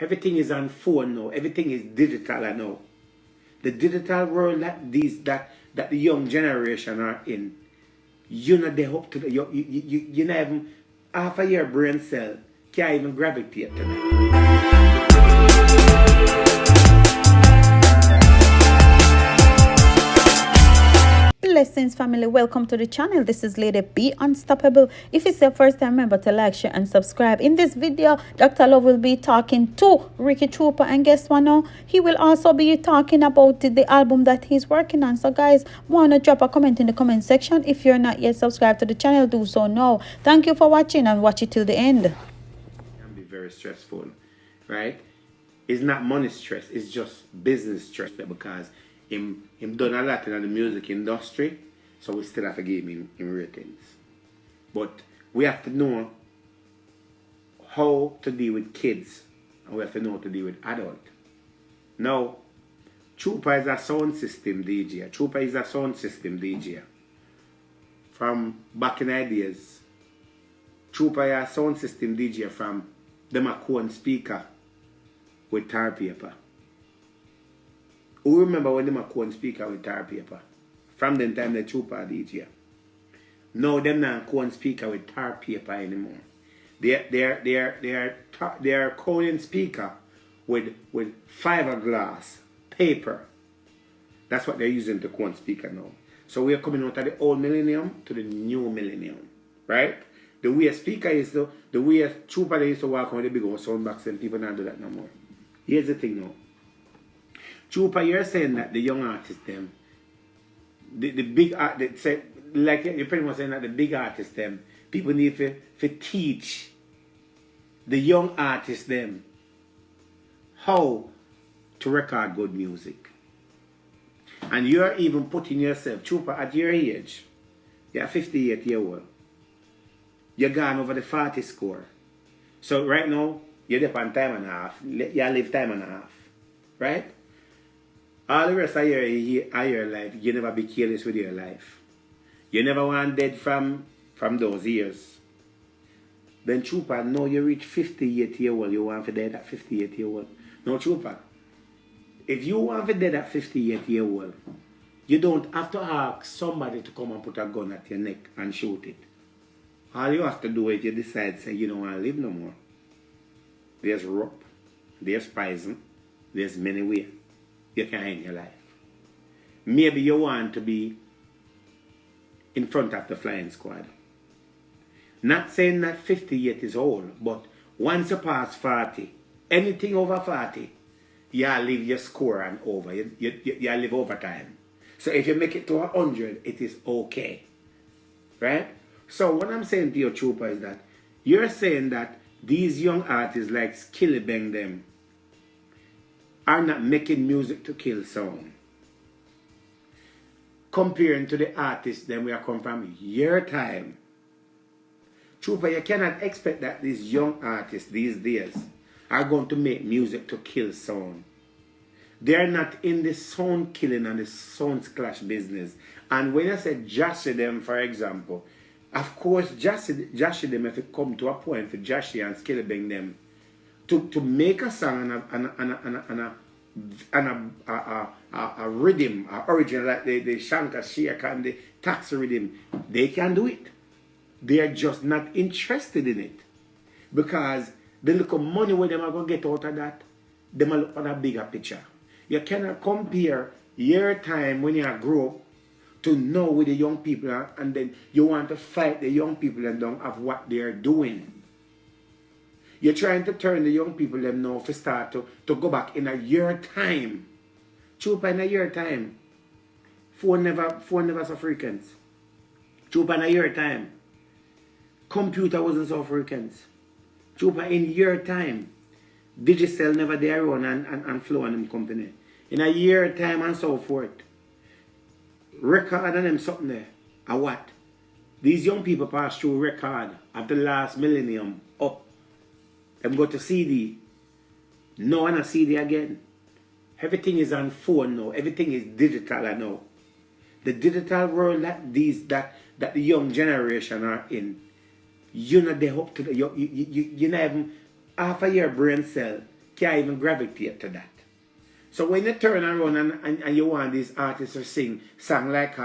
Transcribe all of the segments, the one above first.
Everything is on phone now. Everything is digital now. The digital world that the young generation are in, you're not there up to the, you're not even half of your brain cell can't even gravitate to that. Blessings family, welcome to the channel. This is Lady Be Unstoppable. If it's your first time, remember to like, share and subscribe. In this video, Dr. Love will be talking to Ricky Trooper, and guess what now? He will also be talking about the album that he's working on. So guys, wanna drop a comment in the comment section. If you're not yet subscribed to the channel, do so now. Thank you for watching and watch it till the end. It can be very stressful, right? It's not money stress, it's just business stress, because him done a lot in the music industry, so we still have to give him ratings. But we have to know how to deal with kids, and we have to know how to deal with adults. Now, Trooper is a sound system DJ. Trooper is a sound system DJ. From back in the days, Trooper is a sound system DJ from them a cone speaker with tar paper. Who remember when them a cone speaker with tar paper? From them time the Trooper DJ. Now them not cone speaker with tar paper anymore. They are cone speaker with fiberglass paper. That's what they're using to cone speaker now. So we are coming out of the old millennium to the new millennium, right? The way a speaker is the way a Trooper they used to walk on with the big old sound box, and people not do that no more. Here's the thing now. Trooper, you're saying that the young artists, them, the big art, like you're pretty much saying that the big artists, them, people need to teach the young artists, them, how to record good music. And you're even putting yourself, Trooper, at your age, you're 58 years old, you're gone over the 40 score. So right now, you're there on time and a half, you live time and a half, right? All the rest of your life, you never be careless with your life. You never want dead from those years. Then Trooper, now you reach 58 years old, you want to dead at 58 years old. No, Trooper, if you want to dead at 58 years old, you don't have to ask somebody to come and put a gun at your neck and shoot it. All you have to do is you decide, say, you don't want to live no more. There's rope, there's poison, there's many ways you can end your life. Maybe you want to be in front of the flying squad. Not saying that 58 is old, but once you pass 40, anything over 40, you live your score and over. You live overtime. So if you make it to 100, it is okay. Right? So what I'm saying to your Trooper is that you're saying that these young artists like Skillibeng them are not making music to kill sound. Comparing to the artists then we are come from your time. Trooper, you cannot expect that these young artists these days are going to make music to kill sound. They are not in the sound killing and the sound clash business. And when I say Jahshii them, for example, of course Jahshii them, if it come to a point for Jahshii and Skillibeng them to make a song and a rhythm, a original, like the shanka, shake and the tax rhythm, they can do it. They are just not interested in it. Because the little money where them are going to get out of that, they might look at a bigger picture. You cannot compare your time when you grow up to now with the young people, and then you want to fight the young people and don't have what they are doing. You're trying to turn the young people them now to start to go back in a year time. Trooper, in a year time, phone never so frequent. Trooper, in a year time, computer wasn't so frequent. Trooper, in year time, Digicel never there run and flow on them company. In a year time and so forth. Record and them something there. A what? These young people pass through record of the last millennium up. Them go to CD. No one a CD again. Everything is on phone now. Everything is digital now. The digital world that the young generation are in, you're not there up to the you're not even half of your brain cell can't even gravitate to that. So when you turn around and you want these artists to sing song like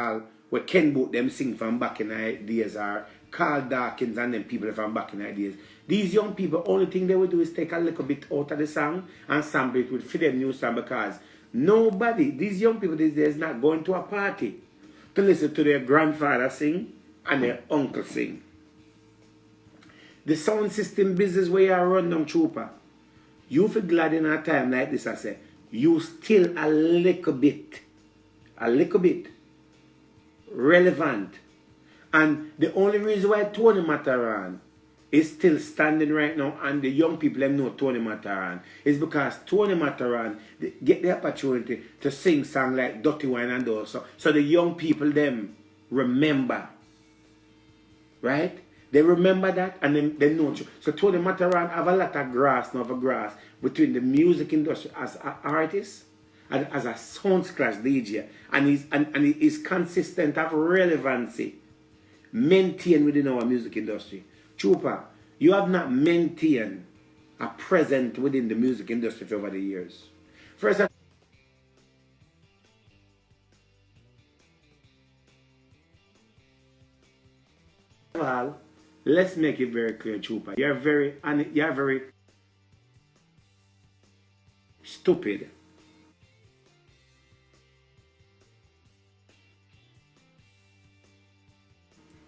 where Ken Boot them sing from back in the days, or Carl Dawkins and them people from back in the days, these young people, only thing they will do is take a little bit out of the song and sample it with for them new song, because nobody, these young people these days, not going to a party to listen to their grandfather sing and their uncle sing. The sound system business where you are run down, trooper, you feel glad in a time like this, I say, you still a little bit relevant. And the only reason why Tony Mataran is still standing right now and the young people them know Tony Mataran is because Tony Mataran get the opportunity to sing songs like Dirty Wine and those. So the young people them remember. Right? They remember that and then they know. So Tony Mataran have a lot of grass between the music industry as an artist and as a sound scratch DJ. And he's consistent of relevancy maintained within our music industry. Trooper, you have not maintained a present within the music industry over the years. First of all, let's make it very clear, Trooper. You're very stupid.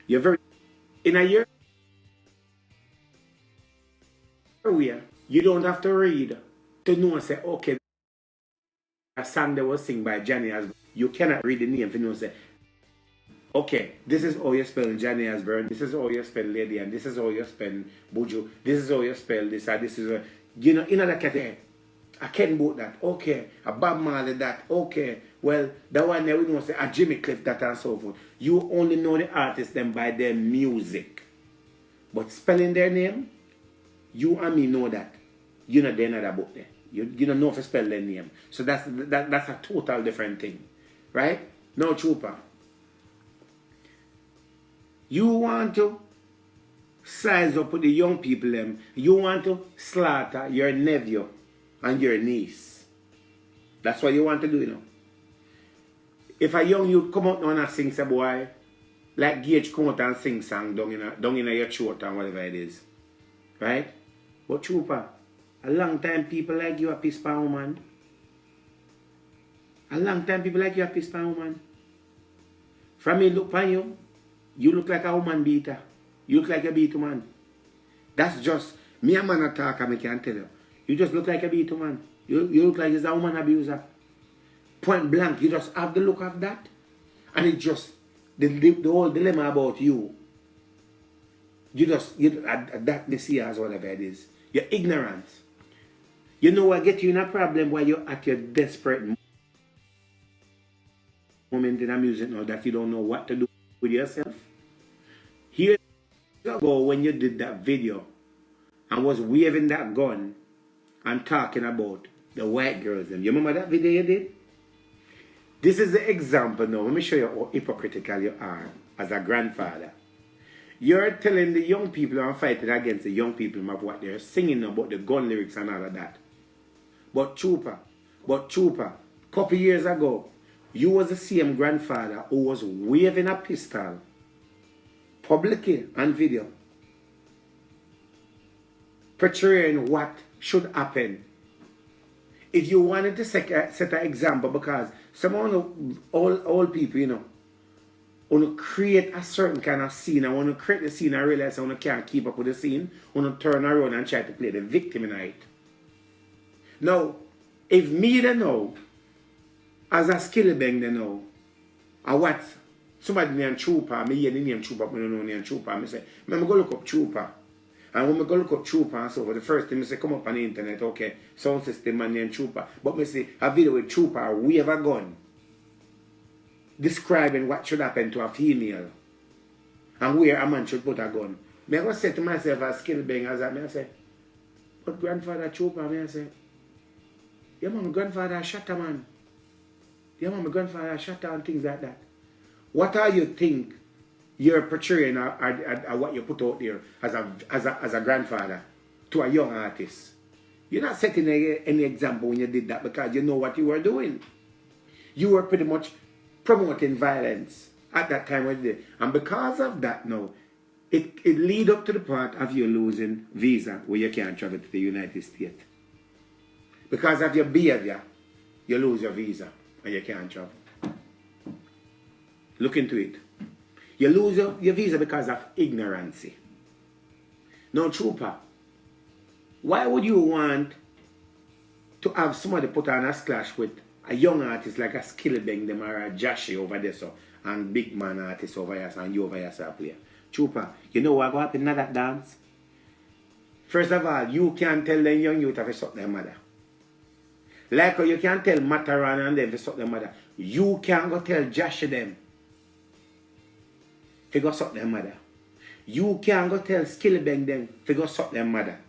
You're very in a year where you don't have to read to know and say, okay, a song that was sung by Johnny Osborne. You cannot read the name to know and say, okay, this is how you spell Johnny Osborne, this is how you spell Lady, and this is how you spell Buju, this is how you spell this, and this is you know, in other category. I Ken Boot that, okay, a Bob Marley that, okay. Well, the one there we know say a Jimmy Cliff that and so forth. You only know the artists them by their music. But spelling their name, you and me know that. You know they're not about there. You don't know if to spell their name. So that's a total different thing. Right? Now, Trooper. You want to size up with the young people them. You want to slaughter your nephew and your niece. That's what you want to do, you know. If a young youth come out now and sing, say boy, like Gage come out and sing song down in your throat and whatever it is. Right? But Trooper, a long time people like you a piss pan woman. A long time people like you a piss pan woman. From me look pan you look like a woman beater. You look like a beat man. That's just me a man attack and I can tell you. You just look like a beat man. You look like you're a woman abuser. Point blank, you just have the look of that. And it just, the whole dilemma about you, that they see as whatever it is. You're ignorant. You know what get you in a problem while you're at your desperate moment in a music now that you don't know what to do with yourself. Years ago when you did that video and was waving that gun and talking about the white girls, you remember that video you did? This is the example now. Let me show you how hypocritical you are as a grandfather. You're telling the young people and fighting against the young people of what they're singing about the gun lyrics and all of that. But Trooper, couple years ago, you was the same grandfather who was waving a pistol publicly on video, portraying what should happen. If you wanted to set an example, because some old people, you know, want to create a certain kind of scene, and want to create the scene and realize I can't keep up with the scene, want to turn around and try to play the victim in it. Now, if me they know, as a Skillibeng they know, or what somebody named Trooper, me hear the name Trooper, but I don't know the name Trooper, I say, I'm going to look up Trooper. And when I go look up Trooper and so for the first thing I say, come up on the internet, okay, sound system and name Trooper. But I see a video with Trooper wave a gun describing what should happen to a female and where a man should put a gun. I go say to myself as Skillibeng as I say, but grandfather Trooper, I say, yeah man, my grandfather shot a man. Yeah man, my grandfather shot and things like that. What are you think you're portraying or what you put out there as a grandfather to a young artist? You're not setting any example when you did that because you know what you were doing. You were pretty much promoting violence at that time when you did. And because of that now, it lead up to the part of you losing visa where you can't travel to the United States. Because of your behavior, you lose your visa and you can't travel. Look into it. You lose your visa because of ignorance. Now, trooper, why would you want to have somebody put on a splash with a young artist like a Skillibeng them or a Jahshii over there so, and big man artist over here and you over here so player? Trooper, you know what happened in that dance? First of all, you can't tell them young youth to suck their mother. Like you can't tell Mataran and them to suck their mother. You can't go tell Jahshii them to go suck their mother. You can't go tell Skillibeng them to go suck their mother.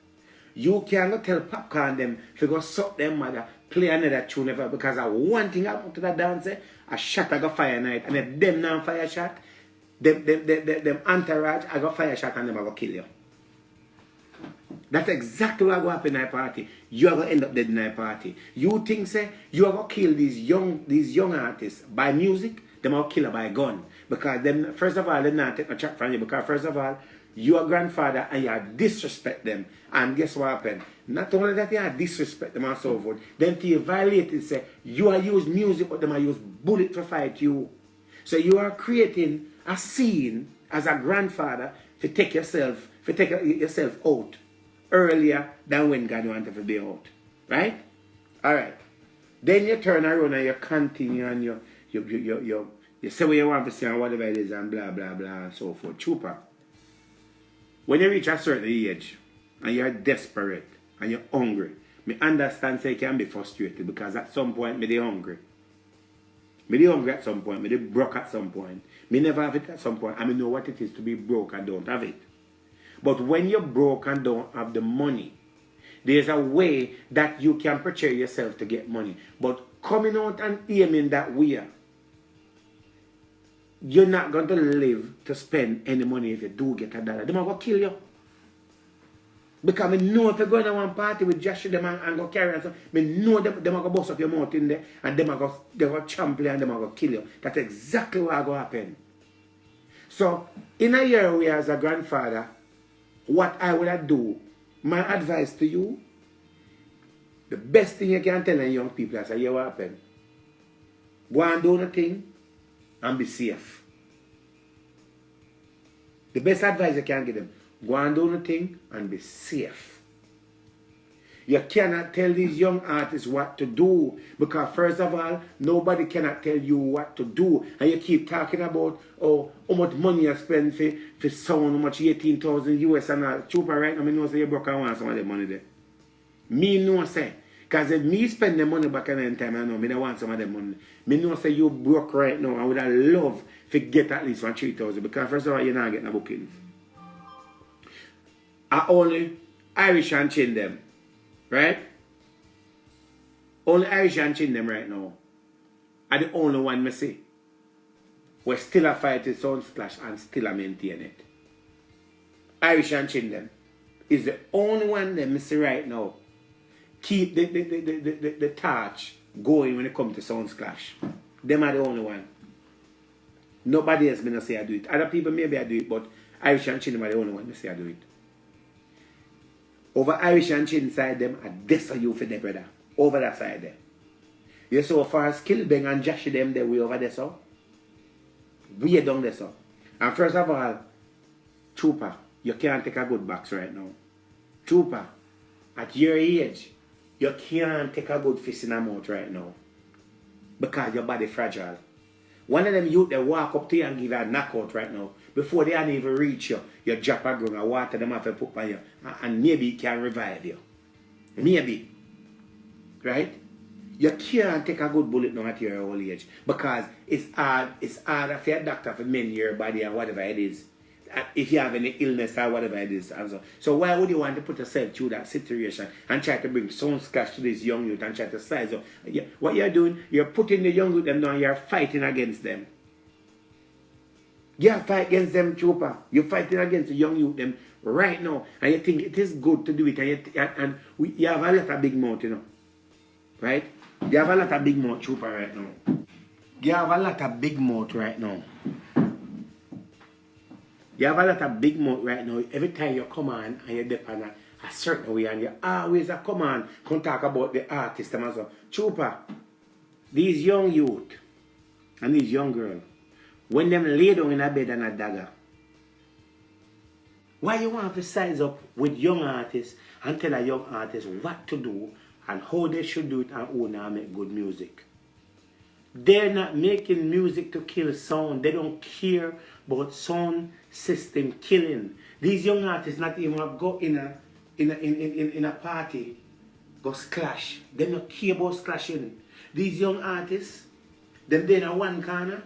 You can't go tell Popcorn them to go suck their mother, play another tune ever because one thing happened to that dance, a shot I got fire night, and if them now fire shot, them entourage, I got fire shot and them I go kill you. That's exactly what will happen in a party. You are going to end up dead in a party. You think say you are going to kill these young artists by music, them are kill by gun. Because them, first of all, they not take a chat from you. Because first of all, you are grandfather and you disrespect them. And guess what happened? Not only that you disrespect them and so forth, then to you violate it, say you are use music, but them are use bullet to fight you. So you are creating a scene as a grandfather to take yourself out earlier than when God wanted to be out. Right? Alright. Then you turn around and you continue and you say what you want to say and whatever it is and blah blah blah and so forth. Trooper. When you reach a certain age and you're desperate and you're hungry, me understand say you can be frustrated because at some point me dey hungry. Me dey hungry at some point, me dey broke at some point. Me never have it at some point. I mean know what it is to be broke and don't have it. But when you're broke and don't have the money, there's a way that you can prepare yourself to get money. But coming out and aiming that way, you're not going to live to spend any money if you do get $1. They're going to kill you. Because I know if you're going to one party with Jahshii them and go carry on, I know they're going to bust up your mouth in there and they're going to trample you and they're going to kill you. That's exactly what's going to happen. So, in a year where as a grandfather, what I would do, my advice to you, the best thing you can tell young people is, you what happen. Go and do nothing and be safe. The best advice you can give them, go and do nothing and be safe. You cannot tell these young artists what to do because first of all, nobody cannot tell you what to do. And you keep talking about how much money you spend for someone, how much 18,000 US and all. Trooper right now, I know say you broke and want some of the money there. Me know say, because if me spend the money back in the time, I know me don't want some of the money. Me know say you broke right now. I would have loved to get at least 3,000 because first of all, you're not getting no bookings. I only Irish and chin them. Right? Only Irish and chin them right now are the only one me see. We're still a fight with sound splash and still a maintain it. Irish and chin them is the only one that me see right now keep the torch going when it comes to sound splash. Them are the only one. Nobody else me not say I do it. Other people maybe I do it, but Irish and chin them are the only one me say I do it. Over Irish and chin side them, I desert you for them, brother. Over that side there. You so far as Skillibeng and Jahshii them, they way over there, so. We down there, so. And first of all, Trooper, you can't take a good box right now. Trooper, at your age, you can't take a good fist in the mouth right now. Because your body fragile. One of them youth, they walk up to you and give you a knockout right now. Before they can even reach you, you drop a ground and water them have to put on you. And maybe it can revive you. Maybe. Right? You can't take a good bullet now at your old age. Because it's harder for a doctor to mend your body and whatever it is. If you have any illness or whatever it is. And so why would you want to put yourself through that situation and try to bring some scratch to this young youth and try to size up? What you're doing, you're putting the young youth them down, you're fighting against them. You fight against them, Trooper. You're fighting against the young youth them right now, and you think it is good to do it, you have a lot of big mouth, you know, right? You have a lot of big mouth trooper right now. You have a lot of big mouth right now. You have a lot of big mouth right now. Every time you come on and you depend on a certain way, and you always come on, come talk about the artist and so. Trooper, these young youth and these young girls, when them lay down in a bed and a dagger, why you want to size up with young artists and tell a young artist what to do and how they should do it and how to make good music? They're not making music to kill sound. They don't care about sound system killing. These young artists not even go in a party, go splash. They don't care about splashing. These young artists, them they in one corner,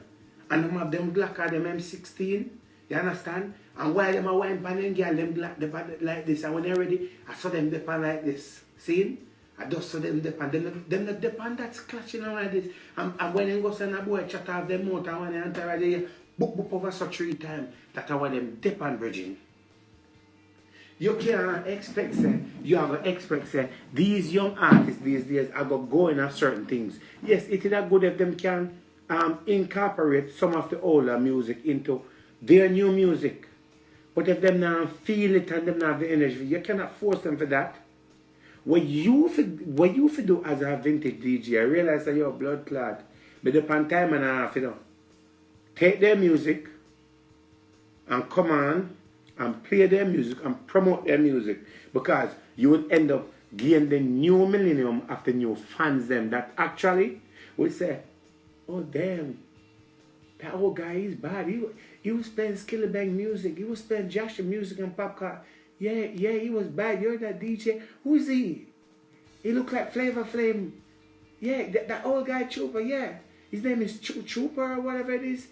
and them have them black or them M16. You understand? And while them are wine pan and girl, them black like this, and when they're ready, I saw them depend like this. See? I just saw them depend. Them not depend that's clashing around like this. And when they go send a boy chat off them mouth and when they enter the book over such 3 times, that's how them depend bridging. You can't expect say, you have to expect say, these young artists these days are going at certain things. Yes, it is good if them can incorporate some of the older music into their new music. But if them not feel it and them not have the energy, you cannot force them for that. What you do as a vintage DJ, I realize that you're a blood clot. But upon time and a half, you know, take their music and come on and play their music and promote their music, because you will end up gaining the new millennium of the new fans them that actually will say, oh damn, that old guy is bad. He was playing Skillibeng music. He was playing Jahshii music and popcorn. Yeah, he was bad. You're that DJ. Who is he? He look like Flavor Flame. Yeah, that old guy Trooper, yeah. His name is Trooper or whatever it is.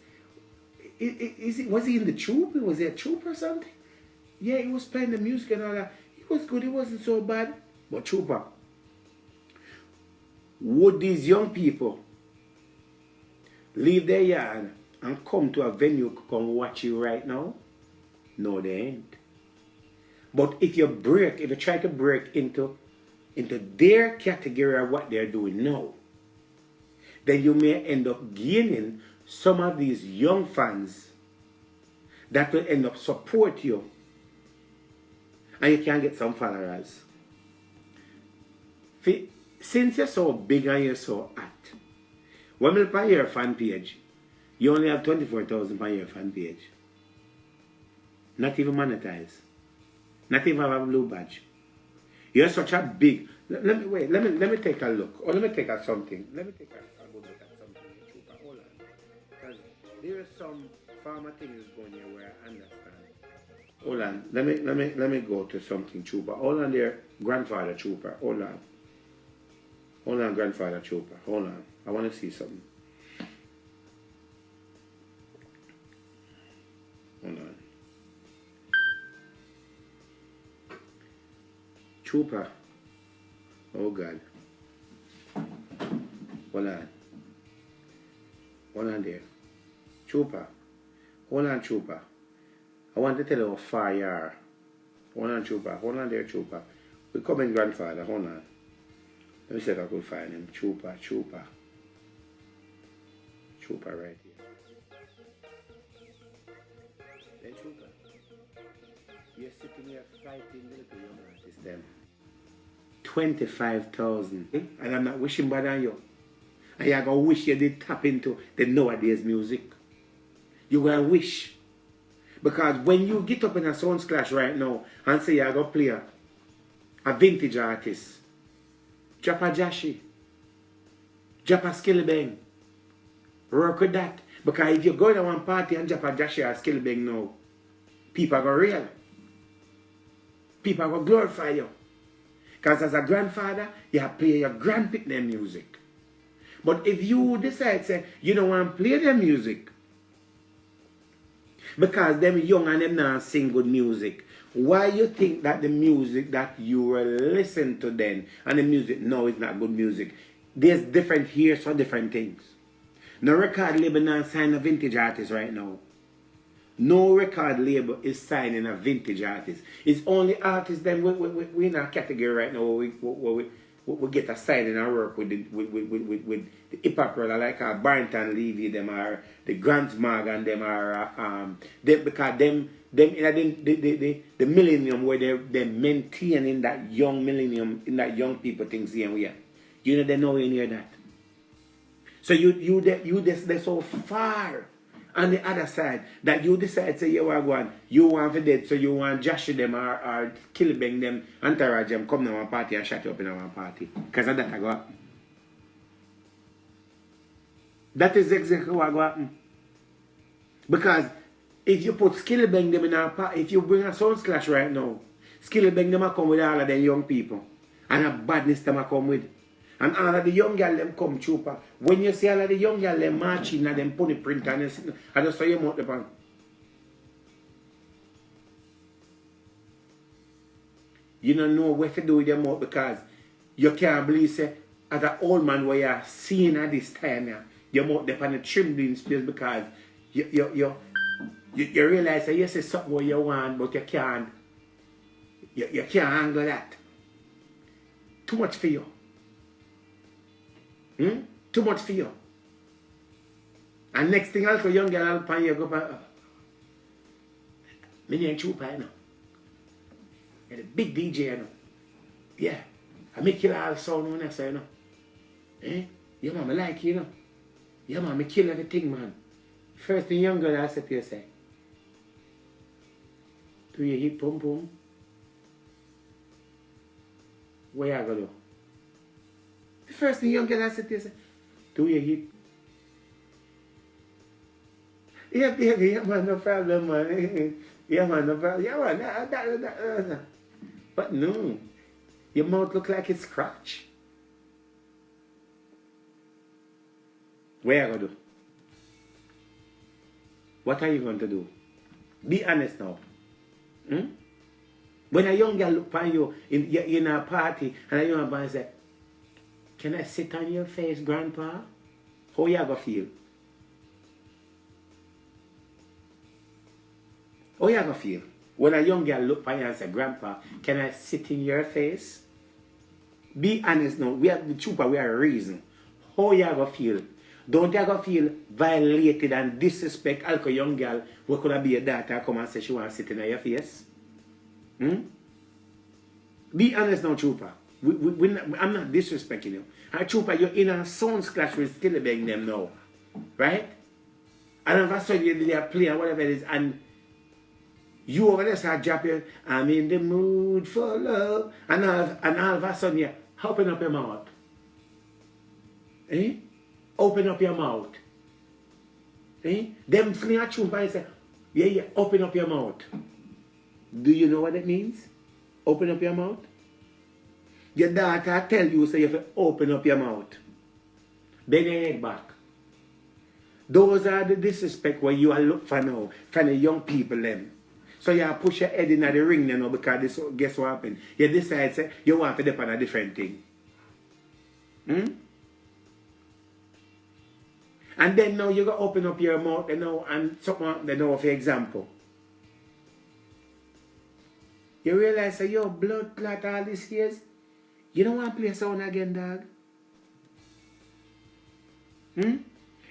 Was he in the Troop? Was he a Trooper or something? Yeah, he was playing the music and all that. He was good. He wasn't so bad. But Trooper, would these young people leave their yard and come to a venue to come watch you right now? No, they ain't. But if you try to break into their category of what they're doing now, then you may end up gaining some of these young fans that will end up support you, and you can get some followers. Since you're so big and you're so hot, 1 million per year fan page, you only have 24,000 per year fan page. Not even monetized. Not even have a blue badge. You're such a big. Let me take a look. Or let me take a something. Let me take a good look at something. Hold on. Because there are some farmer things going here where I understand. Hold on. Let me go to something, Trooper. Hold on there, grandfather Trooper. Hold on. Hold on, grandfather Trooper. Hold on. I want to see something. Hold on. Trooper. Oh God. Hold on. Hold on there. Trooper. Hold on, Trooper. I want to tell you how far you are. Hold on, Trooper. Hold on there, Trooper. We're coming, grandfather. Hold on. Let me see if I could find him. Trooper. Trooper right here. Then Trooper. You're sitting here fighting the little young artists them. 25,000. And I'm not wishing bad on you. And you're going to wish you did tap into the nowadays music. You're going to wish. Because when you get up in a sound clash right now and say you're going to play a vintage artist, drop a Jahshii, drop a Skillibeng, work with that. Because if you go to one party and drop a Jahshii or Skillibeng now, people are going to real. People are going to glorify you. Because as a grandfather, you have to play your grandpick their music. But if you decide, say, you don't want to play their music, because them young and them not sing good music, why you think that the music that you will listen to then, and the music, no, it's not good music. There's different hears for different things. No record label not sign a vintage artist right now. No record label is signing a vintage artist. It's only artists then we in a category right now where we get a signing and work with the hip hop brother like Barrington Levy, them are the Grant Morgan, them are because them the millennium where they maintaining that young millennium in that young people things here and we are. You know they know in here that. So you they're so far on the other side that you decide say you are going, you want for dead, so you want Jahshii them or Skillibeng them, entourage them come to one party and shut you up in one party. Because of that I go happen. That is exactly what go happen. Because if you put Skillibeng them in a party, if you bring a sound clash right now, Skillibeng them come with all of them young people. And a badness them come with. And all of the young girl them come trooper. When you see all of the young girl them marching and them pony print and them, I just saw you mouth the pan. You don't know what to do with your mouth because you can't believe say as an old man where you're seeing at this time yeah, your mouth the pan the trimmed in space because you realize that you say something what you want but you can't handle that. Too much for you. Too much for you. And next thing also young girl will pan you go back. Me ain't true pie now. You're the big DJ you know. Yeah. I make you all sound when I say you know. Yeah man, I like you know. Yeah man, I kill everything man. First thing young girl I said to you say. Do you hit pum pum? Where you gonna do? The first thing young girl I said to you say, do you hit? Yeah, baby, yeah man, no problem man. Yeah man, no problem. Yeah man, But no, your mouth look like it's scratch. What are you going to do? What are you going to do? Be honest now. When a young girl look at you in a party and a young man say, can I sit on your face, grandpa? How you gonna feel? How you gonna feel? When a young girl look at you and say, grandpa, can I sit in your face? Be honest now. We have the truth, but we have a reason. How you gonna feel? Don't you gonna feel violated and disrespect like a young girl who could be a daughter come and say she want to sit in your face? Be honest now, Trooper. I'm not disrespecting you. And Trooper, you're in a sound clash with Skillibeng them now. Right? And all of a sudden they are playing whatever it is and you over there start dropping, I'm in the mood for love. And all of a sudden you open up your mouth. Open up your mouth. Them fling at you and say, yeah, open up your mouth. Do you know what it means? Open up your mouth. Your daughter tell you, so you have to open up your mouth. Then you head back. Those are the disrespect where you are look for now, from the young people them. So you push your head in the ring now because this, guess what happened? You decide say, you want to depend on a different thing. And then now you go open up your mouth you know, and something you know, for example. You realize that your blood clot all these years. You don't want to play sound again, dog.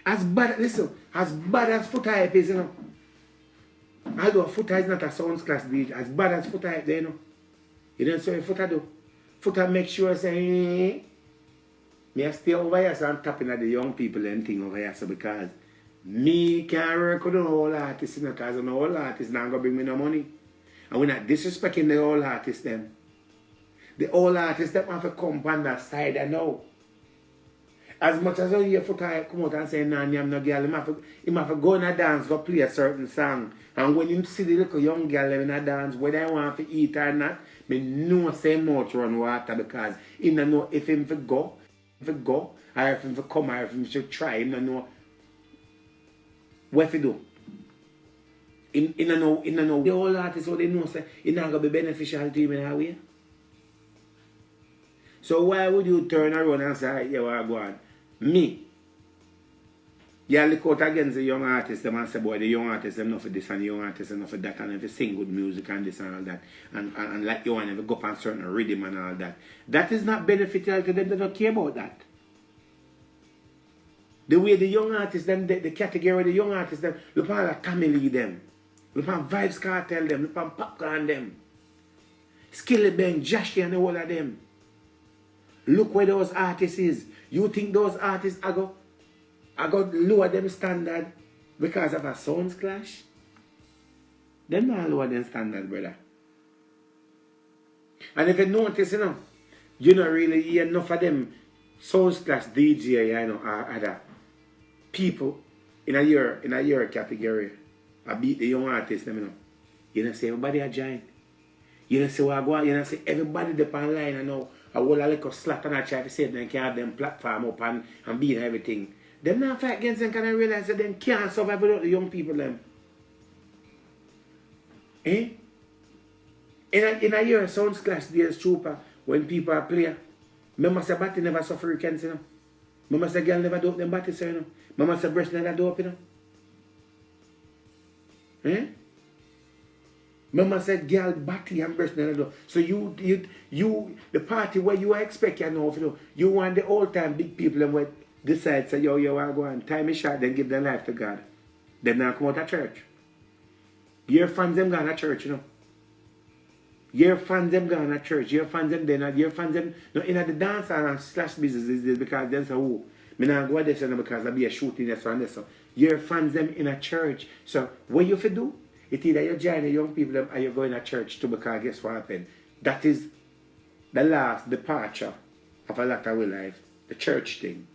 As bad as foot hype is, you know. Although foot hype is not a sound class beat, as bad as foot hype, you know. You don't say foot do. Foot make sure say, me stay over here so I'm tapping at the young people and thing over here so because me can't work with the whole artist, you know, because the whole artist not going to bring me no money. And we're not disrespecting the whole artist them. The whole artists that have to come on that side I know. As much as you hear foot come out and say, nah, I'm no girl, he have to go in a dance, go play a certain song. And when you see the little young girl in a dance, whether I want to eat or not, me know say much run water because he don't know if him to go, or if him to come, or if him should try, he don't know what to do. He don't know. The whole artist, what they know, say, it's not going to be beneficial to him in a way. So why would you turn around and say, yeah, well, go on? Me. Yeah, look out against the young artists, them and say, boy, the young artists, them not for this and the young artists, them not for that, and if you sing good music and this and all that, and like you want to go up on certain rhythm and all that. That is not beneficial to them, they don't care about that. The way the young artists, them, the category of the young artists, them, look at all Tammy Lee them, look at Vibes Cartel them, look at Popcorn them, Skillibeng, Jahshii and the whole of them. Look where those artists is. You think those artists are going to lower them standard because of a sound clash? Them not lower them standard, brother. And if you notice, you don't really hear enough of them sound clash DJ, or other people in a year category. I beat the young artists, You don't see everybody a join. You don't see what I go on. You don't see everybody up online and now. I will like a slap and I try to say they can have them platform up and be and everything. Them not fight against them can I realize that they can't survive without the young people them. Eh? In a year sounds clash there's trooper when people are player. Remember say batty never suffer weekends, Remember say girl never dope them batty, sir, Remember say breast never dope, Eh? Mama said, girl, batty and breast never do. So you, the party where you expect, you want the old time big people and what decide, say, yo, I go on, time is short, then give their life to God. Then now come out of church. Your fans them gone to church, Your fans them gone to church. Your fans them then, your fans them, in the dance and slash business because then say, oh, me not go there because I be a shooting this and this. So your fans them in a church. So what you have to do? It's either you join the young people or you're going to church too, because guess what happened? That is the last departure of a lot of our life, the church thing.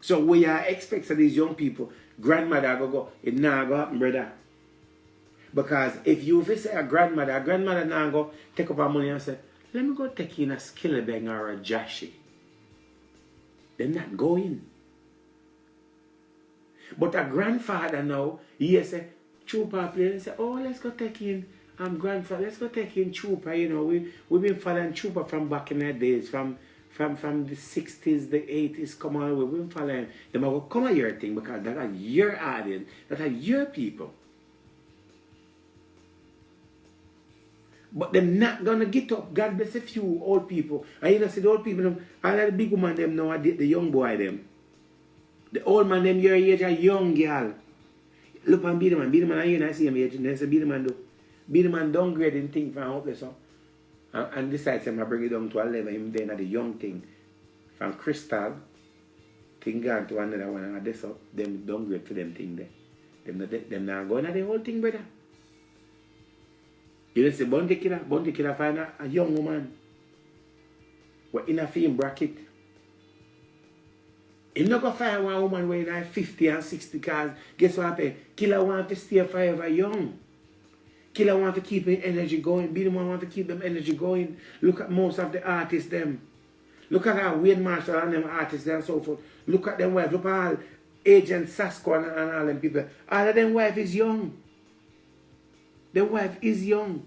So we are expecting these young people, grandmother go, it not go happen, brother. Because if you say a grandmother now go take up her money and say, let me go take in a Skillibeng or a Jahshii. They're not going. But a grandfather now, he say, Trooper play, and say, oh, let's go take in grandfather, let's go take in Trooper, we've been following Trooper from back in the days, from the 60s, the 80s, come on, we've been following them. Will come on your thing because that are your audience, that are your people. But they're not gonna get up. God bless a few old people. And you see the old people, all of the big woman them now, the young boy them. The old man them your age, a young girl. Look and be the man, and you see him age, and then say be the man do. Be the man downgrade and think from hopeless. So. And decides him to bring it down to a level, him then at the young thing. From crystal, thing gone to another one, and this up, them downgrade for them thing there. Them not going at the whole thing, brother. You know, say Bounty Killer find a young woman. We're in a film bracket. He's not going to find one woman where in 50 and 60 because guess what happened? Killer want to stay forever young. Killer want to keep his energy going. Be the one want to keep them energy going. Look at most of the artists them. Look at how Wayne Marshall and them artists and so forth. Look at them wives. Look at all Agent Sasco and all them people. All of them wife is young. The wife is young.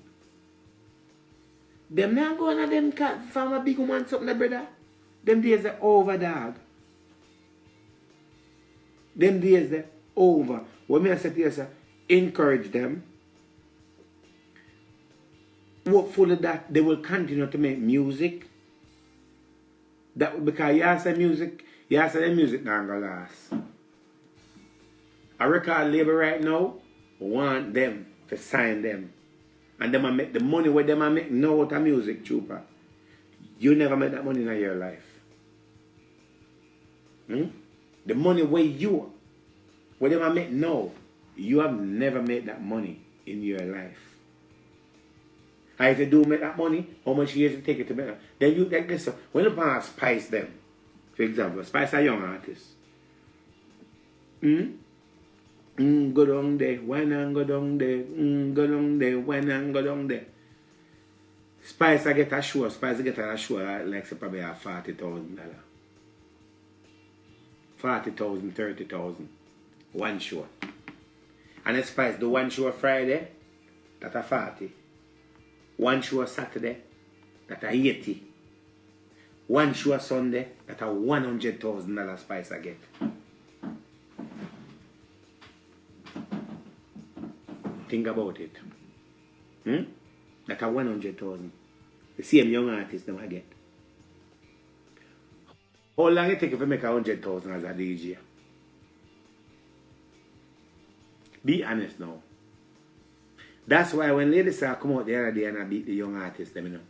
Them not going to them farm a big woman something, brother. Them days are over, dog. Them days are over. What me I say to you, sir, encourage them. Hopefully that they will continue to make music. That because you say music not gonna last. A record label right now want them to sign them. And them make the money where them make no out of music, Trooper. You never make that money in your life. The money where them make no, you have never made that money in your life. And if you do make that money, how much years it take it to make that? Then you like this. When you pan Spice them, for example, Spice are young artists. Go down there, when and go down there, go down there, when and go down there. Spice I get a show, like say probably $40,000. 40,000, 30,000. One show. And the Spice do one show Friday, that's a 40. One show Saturday, that's a 80. One show a Sunday, that a $100,000 spice I get. Think about it. That a 100,000. The same young artist them I get. How long it take if you make 100,000 as a DJ? Be honest now. That's why when ladies are come out the other day and I beat the young artists, them,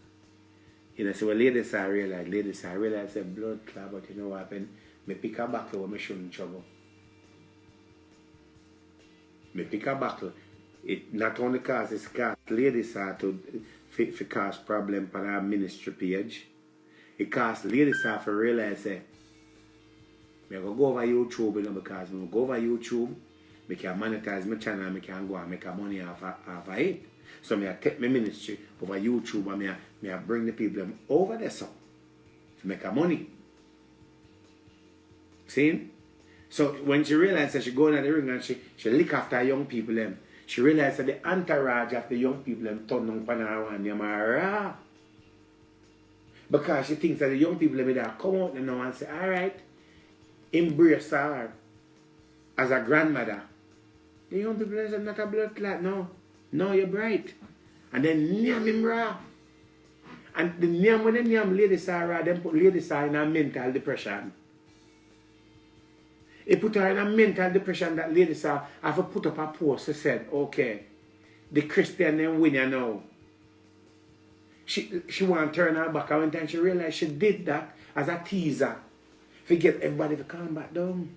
so when ladies are realize say blood clot, but you know what happened? Me pick a buckle when me shouldn't trouble. Me pick a buckle. It not only causes ladies are to cause problem on our ministry page. It causes ladies are to realize say, me go over YouTube, because when I go over YouTube, I can monetize my channel, I can go and make money off of it. So I take my ministry over YouTube and I bring the people over there so to make money. See? So when she realized that she go in the ring and she look after young people, she realized that the entourage of the young people turn on her and them because she thinks that the young people that come out now and say, alright, embrace her as a grandmother. The young people say, not a blood clot, no. No, you're bright. And then name him raw. And the name when they name Lady Sarah, them put Lady Sarah in a mental depression. He put her in a mental depression that Lady Sarah have to put up a post and said, okay, the Christian them win you now. She want to turn her back, and when she realized she did that as a teaser to get everybody to calm back down.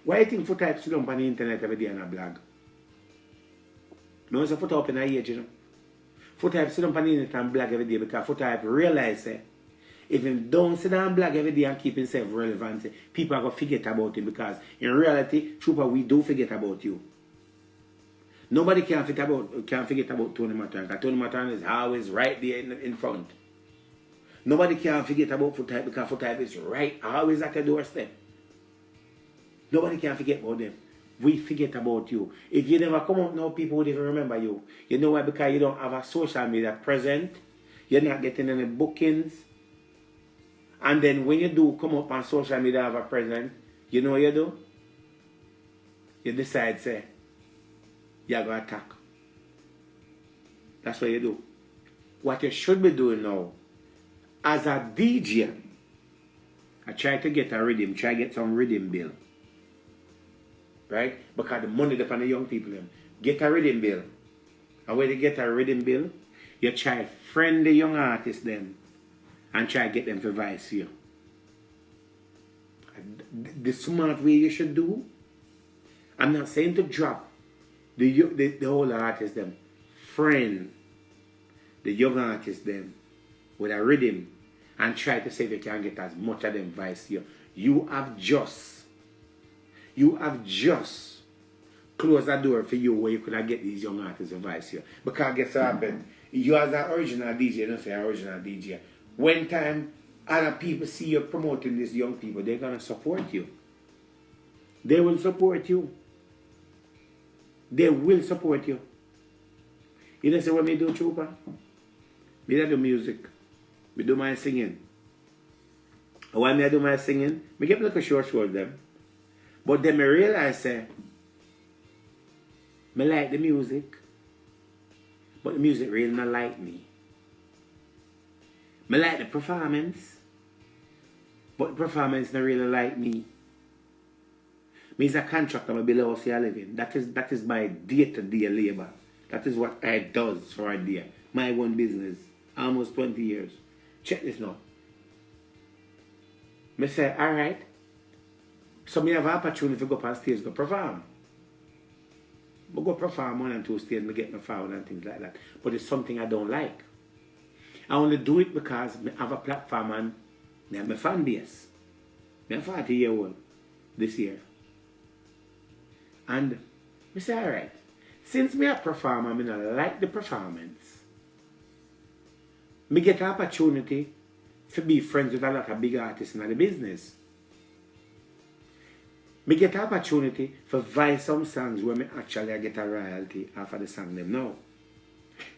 Why do you think foot type sit up on the internet every day on a blog? No one's a foot up in a age, you know. Foot type sit up on the internet and blog every day because foot type realize if him don't sit down and blog every day and keep himself relevant, people are going to forget about him because in reality, Trooper, we do forget about you. Nobody can forget about Tony Matan because Tony Matan is always right there in front. Nobody can forget about foot type because foot type is right, always at the doorstep. Nobody can forget about them. We forget about you. If you never come out now, people would even remember you. You know why? Because you don't have a social media present. You're not getting any bookings. And then when you do come up on social media have a present, you know what you do? You decide, say, you're going to attack. That's what you do. What you should be doing now, as a DJ, I try to get a rhythm, try to get some rhythm bill. Right? Because the money depends on the young people. Get a rhythm bill. And when you get a rhythm bill, you try to friend the young artists then and try to get them to advise you. The smart way you should do, I'm not saying to drop the whole artist them. Friend the young artists them with a rhythm and try to see if you can get as much of them advice you. You have just closed that door for you where you could get these young artists advice here. Because guess what happened? You as an original DJ, don't say original DJ. When time other people see you promoting these young people, they're gonna support you. They will support you. They will support you. You know say what me do, Trooper? Me do music. Me do my singing. And when I do my singing, me get like a short of them. But then I realize say, I like the music, but the music really not like me. I like the performance, but the performance not really like me. Me is a contractor, I below see a living. That is my day-to-day labor. That is what I does for a day. My own business. Almost 20 years. Check this now. I say, alright. So I have an opportunity to go up on stage, go perform. I go perform 1 and 2 stages, I get my foul and things like that. But it's something I don't like. I only do it because I have a platform and I have my fan base. I'm 40 years old this year. And I say, alright, since I perform, I don't like the performance. I get an opportunity to be friends with a lot of big artists in the business. Me get an opportunity to buy some songs where me actually get a royalty after the song them now.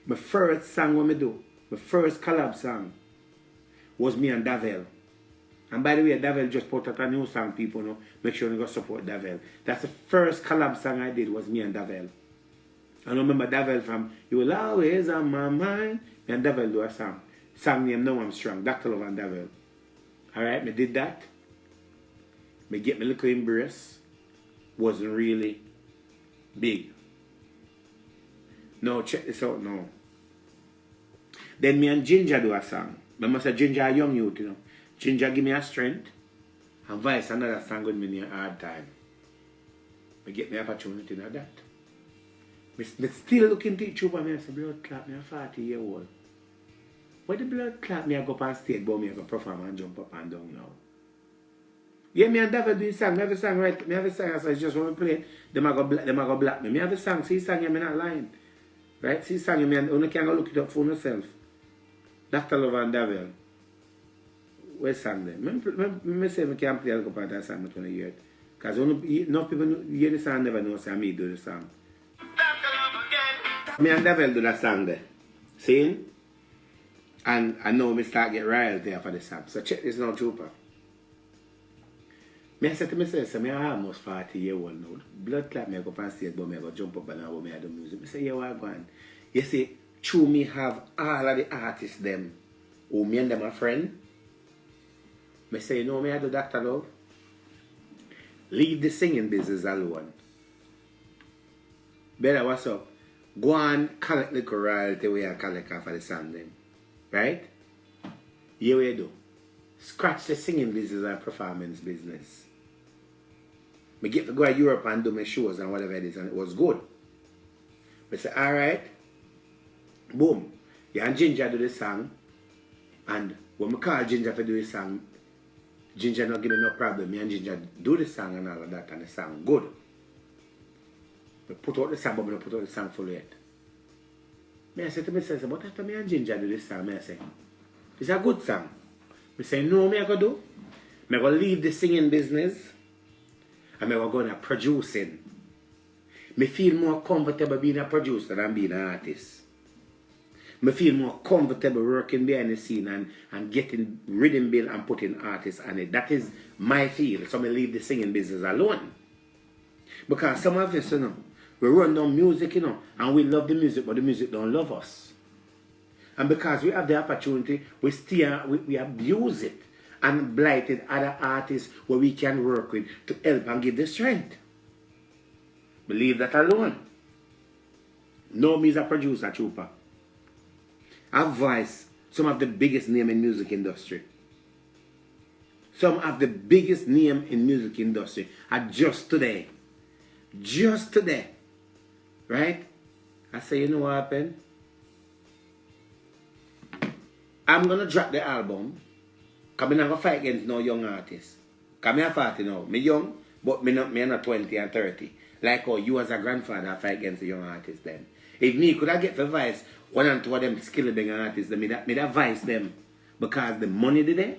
My first song when me do, The first collab song was me and Davel. And by the way, Davel just put out a new song, people know. Make sure you go support Davel. That's the first collab song I did, was me and Davel. I remember Davel from You Will Always On My Mind. Me and Davel do a song. Song name Now I'm Strong. Dr. Love and Davel. Alright, me did that. Me get my little embrace. Wasn't really big. No, check this out now. Then me and Ginger do a song. Remember say Ginger a young youth, you know. Ginger give me a strength. And Vice another song with me in a hard time. I get me opportunity to that. Me still looking to each other and I say, blood clap, me a 40-year-old. Why the blood clap me I go up on stage, but me I go perform and jump up and down now? Yeah, me and David doing song. Me have a song right. Me have a song as I just want to play. Them I go black me. Me have a song. See song you me not lying. Right? See song you me and you can go look it up for yourself. Dr. Love and David. Where's song then? Me say me can play a little part of that song me 20 years. Because no people hear the song never know say me do the song. Me and David do that song there. See? And I know me start get royalty for the song. So check this now, Trooper. Me I said to myself, so me I almost 40-year-old now. Blood clot me I go up on stage, but me I go jump up and I go me I do music. Me say, yeah, what go on? You see, true me have all of the artists them who me and them a friend. Me say, you know me I do Dr. Love? Leave the singing business alone. Better, what's up? Go on, collect the royalty where you collect for the song then. Right? Here we do. Scratch the singing business and performance business. Me get to go to Europe and do my shows and whatever it is, and it was good. But say, alright, boom. You and Ginger do the song, and when me call Ginger to do the song, Ginger not give me no problem. Me and Ginger do the song and all of that, and the song good. We put out the song, but we don't put out the song full yet. Me I say to myself, but after me and Ginger do this song, me I say, it's a good song. Me say, no, me I go do. Me I go leave the singing business, and me I go go into producing. Me feel more comfortable being a producer than being an artist. Me feel more comfortable working behind the scene and getting rhythm bill and putting artists on it. That is my feel. So me leave the singing business alone. Because some of us, you know, we run down music, you know, and we love the music, but the music don't love us. And because we have the opportunity, we abuse it and blighted other artists where we can work with to help and give the strength. Leave that alone. No, me as a producer, Trooper. I've voiced some of the biggest name in music industry. Some of the biggest name in music industry are just today. Just today. Right? I say, you know what happened? I'm going to drop the album. Because I'm not going to fight against no young artists. Because I'm 40 now. I'm young, but I'm not 20 and 30. Like how you as a grandfather fight against the young artists then. If me could I get the advice, one and two of them Skillibeng artists, me advise them. Because the money did there,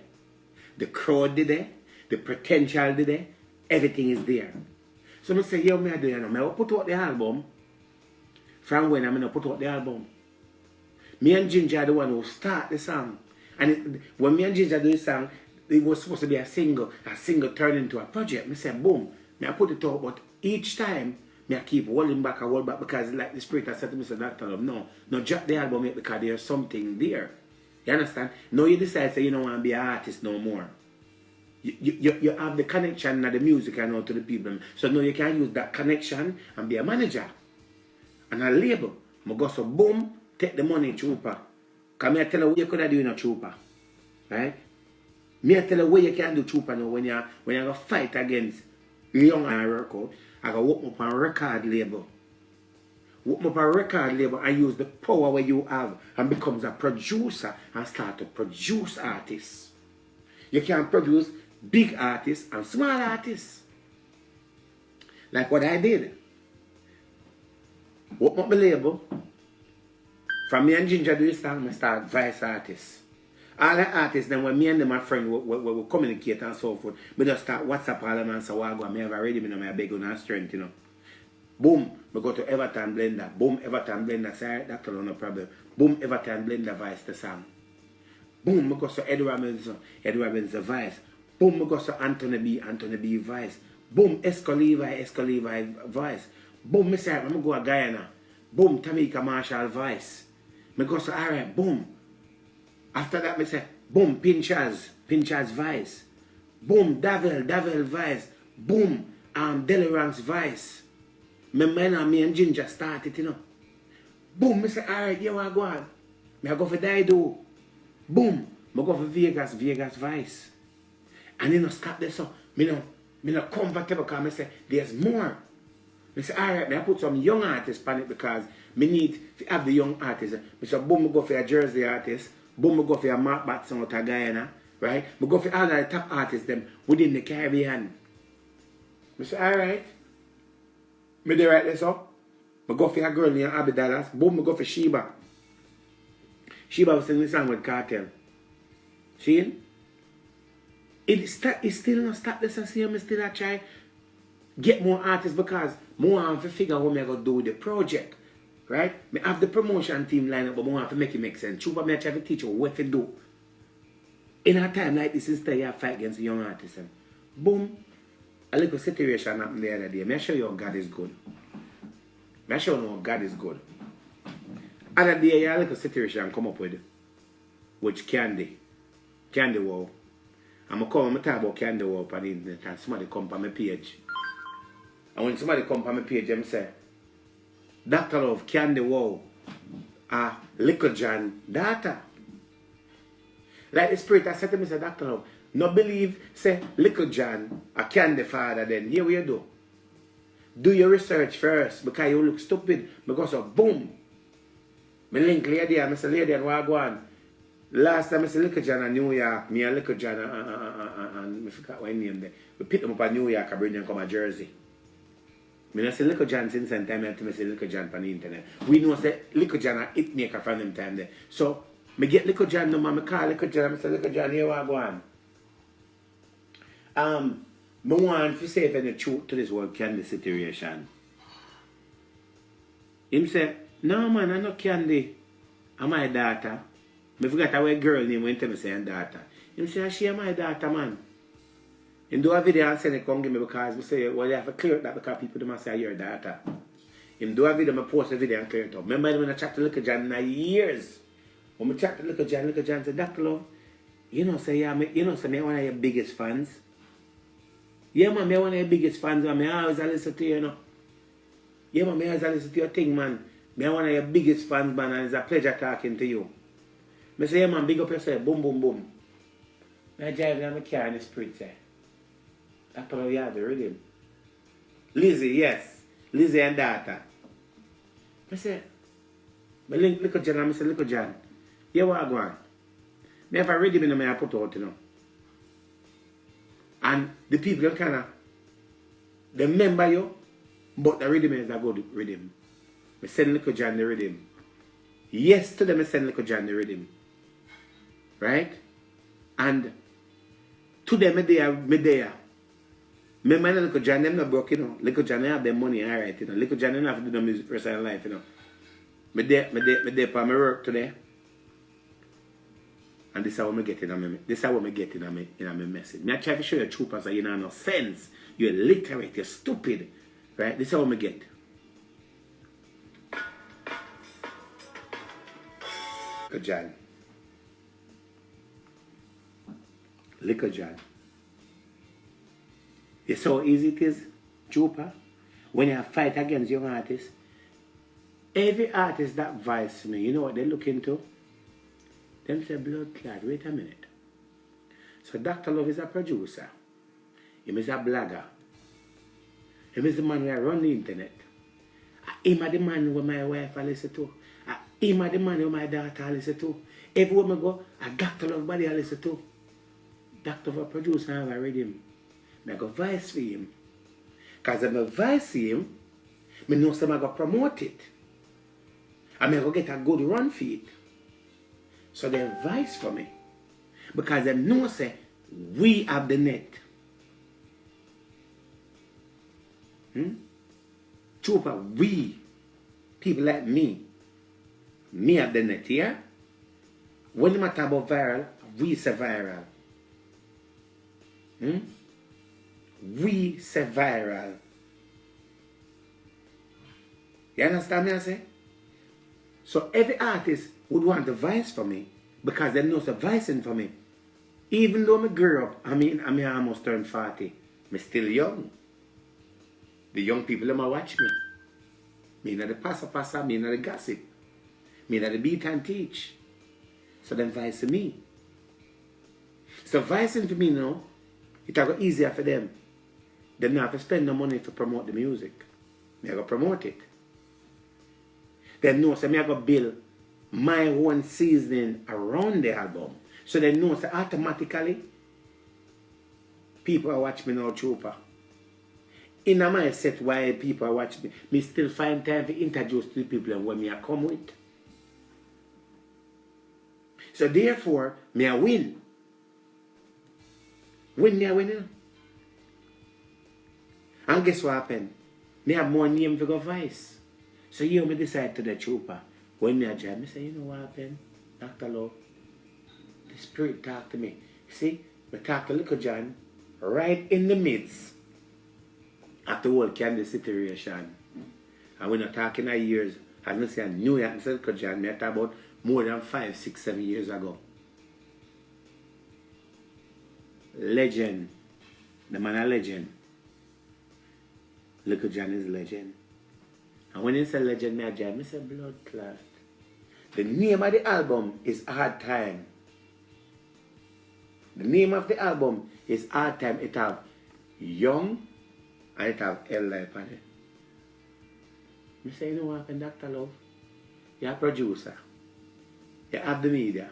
the crowd did there, the potential did there, everything is there. So I say, yo, me I do you know, I put out the album. From when I'm going to put out the album. Me and Ginger are the one who start the song. And when me and Ginger do the song, it was supposed to be a single. A single turned into a project. Me say, boom. Me I put it out, but each time, me I keep holding back and hold back because like the spirit has said to me, Dr. Love, no, drop the album yet because there's something there. You understand? Now you decide, say you don't want to be an artist no more. You have the connection of the music and all to the people. So now you can use that connection and be a manager. And a label. I go so boom, take the money, Trooper. Because I tell you what you could have done in a Trooper. Right? Me I tell you what you can do, Trooper, now when you go fight against young and work out. I go work up on a record label. Work up on a record label and use the power where you have and becomes a producer and start to produce artists. You can produce big artists and small artists. Like what I did. Work up my label. From me and Ginger do this song, I start vice artists. All the artists, then when me and them my friend we communicate and so forth, we just start WhatsApp all them and say, well, I have already been on my beg on strength, you know. Boom, we go to Everton Blender. Boom, Everton Blender. Say, alright, Dr. No problem. Boom, Everton Blender voice the song. Boom, I go to Ed Robbins the voice. Boom, I go to Anthony B voice. Boom, Esco voice. Boom, Mr. I'm going to go to Guyana. Boom, Tamika Marshall voice. I go to alright, boom. After that, I say, boom, Pinchaz voice. Boom, Davil voice. Boom, Delirance voice. Me and Ginger started, you know. Boom, I say, alright, you want to go on? I go for Dido. Boom, I go for Vegas voice. And you know, stop there, so me no comfortable because I say, there's more. I say, alright, I put some young artists on it because me need to have the young artists. I say, boom, I go for a Jersey artist. Boom, I go for a Mark Batson out of Guyana. Right? I go for all the top artists them within the Caribbean. I say, alright. Me do right there, so. I go for a girl named Abby Dallas. Boom, I go for Sheba. Sheba was singing the song with Cartel. See? It still not stop this and see me still I try get more artists because more have to figure out what I'm going to do with the project. Right? I have the promotion team line up, but more have to make it make sense. Chupa, I try to teach you what to do. In a time like this, instead you have fight against the young artists. And boom, a little situation happened the other day. May I show you how God is good. May I show you how God is good. Other day, a little situation come up with Candy Wow. I'm going to talk about Candy Wow on the internet and somebody come on my page. And when somebody come on my page, them say, Dr. Love, Candy Wow, Little John daughter. Like the spirit, I said to me, say, Dr. Love, no believe, say, Little John, a Candy father, then here we do. Do your research first, because you look stupid, because of boom. Me link lady, I say, lady, and what go on? Last time I said Little John in New York, me and Little John and I forgot what name there. We picked them up in New York and bring them come to Jersey. I don't say Little John since that time, I say Little John on the internet. We know say Little John a hit maker from them time there. So I get Little John number, I call Little John, I say Little John, here what go on. I want to say if any truth to this whole Candy situation. Him say, no man, I'm not Candy. I'm my daughter. I forgot our girl name when tell me say daughter. Him say, she is my daughter, man. Him do a video and send it come give me because I say, well, you have to clear it that because people must say you're daughter. Him do a video, I post a video and clear it up. Remember when I chat to Little John in years? When I chat to Little John said, Dr. Love, you know, say, yeah, you know, say, me one of your biggest fans. Yeah, man, me one of your biggest fans, man. I always listen to you, you know. Yeah, man, I always listen to your thing, man. Me one of your biggest fans, man, and it's a pleasure talking to you. I say, yeah, man, big up yourself. Boom, boom, boom. I drive down my car in the spirit, say. Dr. Love, you have the rhythm. Lizzie, yes. Lizzie and daughter. I say, I link Little John and I say, Little John, you what I go on? I have a rhythm in the I put out, you know. And the people kind of, they remember you, but the rhythm is a good rhythm. I send Little John the rhythm. Yes to them, I send Little John the rhythm. Right? And to them, me there. Remember Little John, them not broke, you know. Little John, they have their money, alright, you know. Little John, they don't have to do no music personal life, you know. Me there for my work today. And this is how I get in my message. Me I try to show you troopers that you know no sense. You're illiterate, you're stupid. Right? This is how I get. Little John. Little John. You see how easy it is, trooper? When you fight against young artists, every artist that vice me, you know what they look into? Them say, blood clot, wait a minute. So Dr. Love is a producer. He is a blogger. He is the man who run the internet. He is the man who my wife I listen to. He is the man who my daughter I listen to. Everywhere I go, a Dr. Love body I listen to. Dr. Love producer I have a rhythm. I go vice for him. Because if I vice him, I know some I go promote it. And I go get a good run for it. So they advise for me. Because they know say we have the net. Trooper, we, people like me, Me at the net here. When the matter about viral, we say viral. We say viral. You understand me I say? So every artist would want the voice for me because they know the voicing for me. Even though I grew up, I mean almost turned 40, I'm still young. The young people them watch me. Me not the passa, me not the gossip. Me not the beat and teach. So them voice me. So voicing for me now, it will go easier for them. They don't have to spend no money to promote the music. Me I go promote it. They know so me I go build my own seasoning around the album. So they know so automatically people are watching me now Trooper. In my set why people are watching me still find time to introduce to the people and when me I come with. So therefore, me I win. When me I win, you know? And guess what happened? Me have more name to go vice. So you me decide to the Trooper. When me a jam, me say, you know what happened? Dr. Love, the spirit talk to me. See, me talk to Little John right in the midst of the whole Kansas situation. And we're not talking of years. I don't say I knew that, Little John. Me talk about more than 5, 6, 7 years ago. Legend. The man a legend. Little John is legend. And when you say legend, me a jam, I say blood clot. The name of the album is Hard Time. The name of the album is Hard Time. It have Young and it have L on it. I say, you know what happened, Dr. Love? You're a producer. You have the media.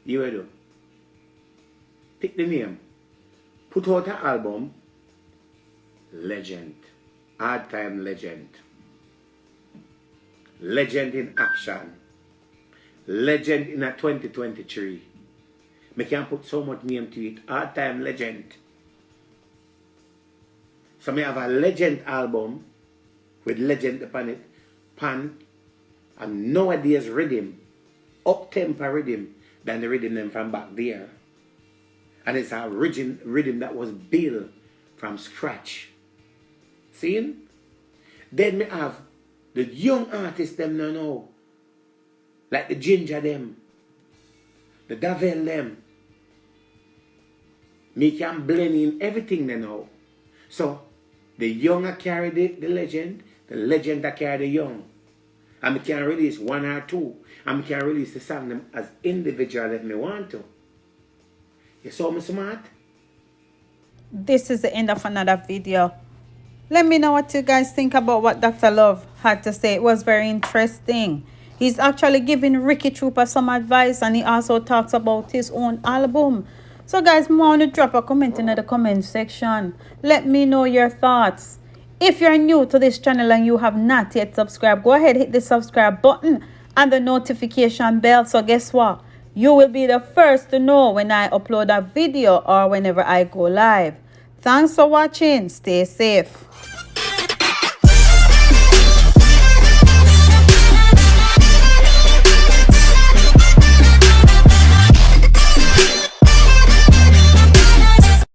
You will do. Pick the name. Put out an album. Legend. Hard Time Legend. Legend in action. Legend in a 2023. Me can put so much name to it. Hard Time Legend. So me have a legend album with legend upon it. Pan and nowadays rhythm. Up-tempo rhythm than the rhythm them from back there. And it's a rhythm that was built from scratch. See? Then me have the young artists them now. Like the Ginger them. The Davel them. Me can blend in everything they know. So the young carry the legend that carry the young. And me can release one or two. And me can release the song them as individual if me want to. You saw me smart? This is the end of another video. Let me know what you guys think about what Dr. Love had to say. It was very interesting. He's actually giving Ricky Trooper some advice, and he also talks about his own album. So guys, I want to drop a comment in the comment section. Let me know your thoughts. If you're new to this channel and you have not yet subscribed, go ahead, hit the subscribe button and the notification bell. So guess what? You will be the first to know when I upload a video or whenever I go live. Thanks for watching. Stay safe.